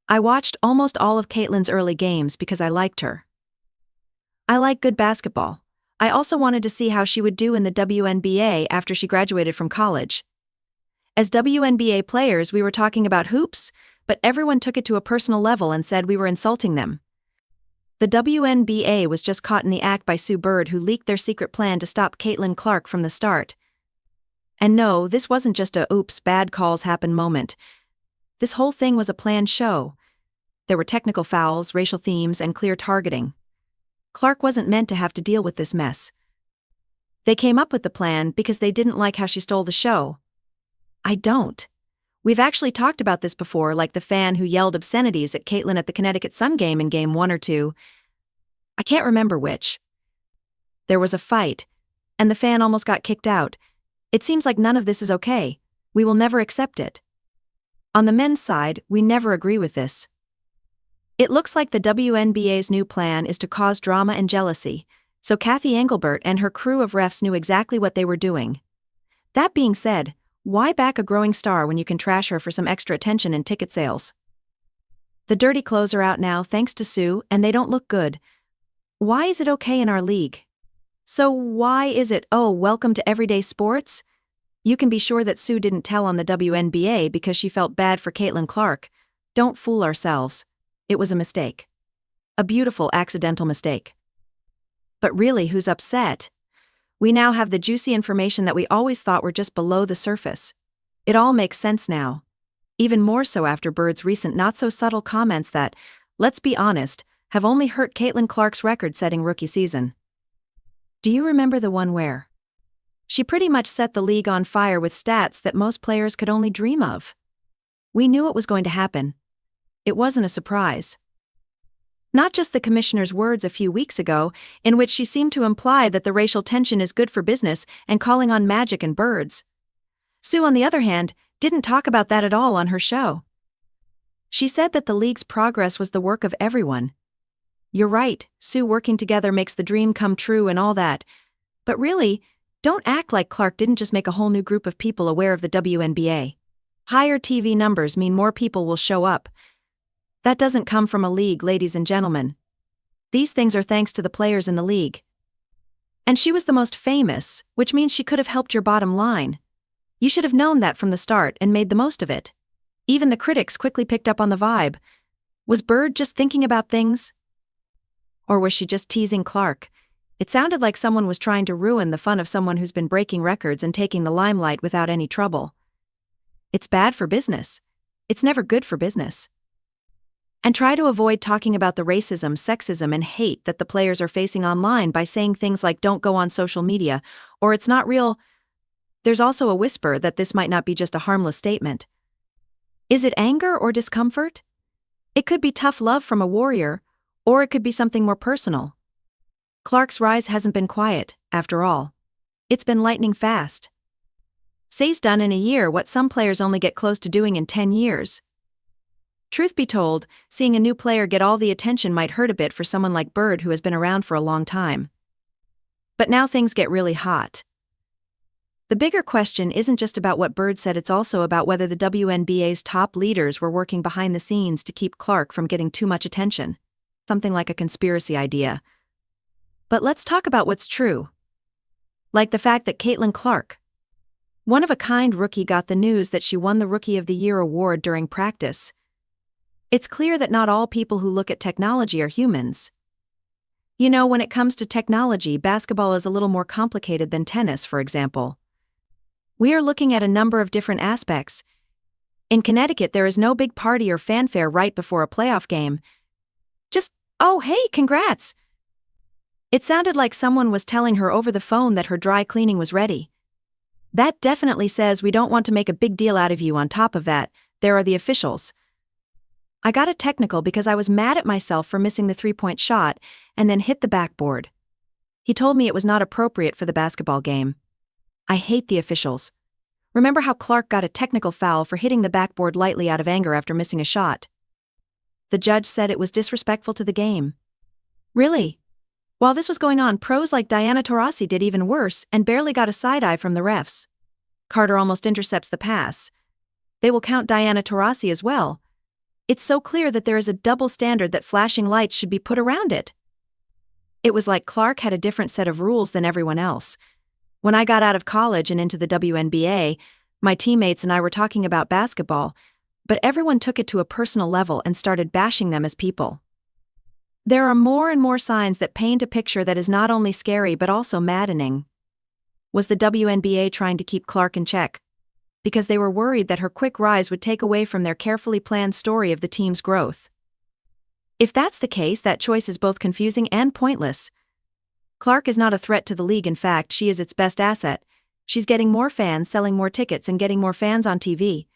I watched almost all of Caitlin's early games because I liked her. I like good basketball. I also wanted to see how she would do in the WNBA after she graduated from college. As WNBA players, we were talking about hoops, but everyone took it to a personal level and said we were insulting them. The WNBA was just caught in the act by Sue Bird, who leaked their secret plan to stop Caitlin Clark from the start. And no, this wasn't just a oops, bad calls happen moment. This whole thing was a planned show. There were technical fouls, racial themes, and clear targeting. Clark wasn't meant to have to deal with this mess. They came up with the plan because they didn't like how she stole the show. I don't. We've actually talked about this before, like the fan who yelled obscenities at Caitlin at the Connecticut Sun game in Game 1 or 2. I can't remember which. There was a fight, and the fan almost got kicked out. It seems like none of this is okay. We will never accept it. On the men's side, we never agree with this. It looks like the WNBA's new plan is to cause drama and jealousy, so Kathy Engelbert and her crew of refs knew exactly what they were doing. That being said, why back a growing star when you can trash her for some extra attention and ticket sales? The dirty clothes are out now thanks to Sue, and they don't look good. Why is it okay in our league? So why is it, oh, welcome to everyday sports? You can be sure that Sue didn't tell on the WNBA because she felt bad for Caitlin Clark. Don't fool ourselves. It was a mistake. A beautiful accidental mistake. But really, who's upset? We now have the juicy information that we always thought were just below the surface. It all makes sense now. Even more so after Bird's recent not-so-subtle comments that, let's be honest, have only hurt Caitlin Clark's record-setting rookie season. Do you remember the one where she pretty much set the league on fire with stats that most players could only dream of? We knew it was going to happen. It wasn't a surprise. Not just the commissioner's words a few weeks ago, in which she seemed to imply that the racial tension is good for business and calling on magic and birds. Sue, on the other hand, didn't talk about that at all on her show. She said that the league's progress was the work of everyone. You're right, Sue, working together makes the dream come true and all that. But really, don't act like Clark didn't just make a whole new group of people aware of the WNBA. Higher TV numbers mean more people will show up. That doesn't come from a league, ladies and gentlemen. These things are thanks to the players in the league. And she was the most famous, which means she could have helped your bottom line. You should have known that from the start and made the most of it. Even the critics quickly picked up on the vibe. Was Bird just thinking about things? Or was she just teasing Clark? It sounded like someone was trying to ruin the fun of someone who's been breaking records and taking the limelight without any trouble. It's bad for business. It's never good for business. And try to avoid talking about the racism, sexism, and hate that the players are facing online by saying things like don't go on social media, or it's not real. There's also a whisper that this might not be just a harmless statement. Is it anger or discomfort? It could be tough love from a warrior, or it could be something more personal. Clark's rise hasn't been quiet, after all. It's been lightning fast. Say's done in a year what some players only get close to doing in 10 years. Truth be told, seeing a new player get all the attention might hurt a bit for someone like Bird who has been around for a long time. But now things get really hot. The bigger question isn't just about what Bird said, it's also about whether the WNBA's top leaders were working behind the scenes to keep Clark from getting too much attention. Something like a conspiracy idea. But let's talk about what's true. Like the fact that Caitlin Clark, one-of-a-kind rookie, got the news that she won the Rookie of the Year award during practice. It's clear that not all people who look at technology are humans. You know, when it comes to technology, basketball is a little more complicated than tennis, for example. We are looking at a number of different aspects. In Connecticut, there is no big party or fanfare right before a playoff game. Just, oh hey, congrats! It sounded like someone was telling her over the phone that her dry cleaning was ready. That definitely says we don't want to make a big deal out of you. On top of that, there are the officials. I got a technical because I was mad at myself for missing the three-point shot and then hit the backboard. He told me it was not appropriate for the basketball game. I hate the officials. Remember how Clark got a technical foul for hitting the backboard lightly out of anger after missing a shot? The judge said it was disrespectful to the game. Really? While this was going on, pros like Diana Taurasi did even worse and barely got a side-eye from the refs. Carter almost intercepts the pass. They will count Diana Taurasi as well. It's so clear that there is a double standard that flashing lights should be put around it. It was like Clark had a different set of rules than everyone else. When I got out of college and into the WNBA, my teammates and I were talking about basketball, but everyone took it to a personal level and started bashing them as people. There are more and more signs that paint a picture that is not only scary but also maddening. Was the WNBA trying to keep Clark in check? Because they were worried that her quick rise would take away from their carefully planned story of the team's growth. If that's the case, that choice is both confusing and pointless. Clark is not a threat to the league. In fact, she is its best asset. She's getting more fans, selling more tickets, and getting more fans on TV.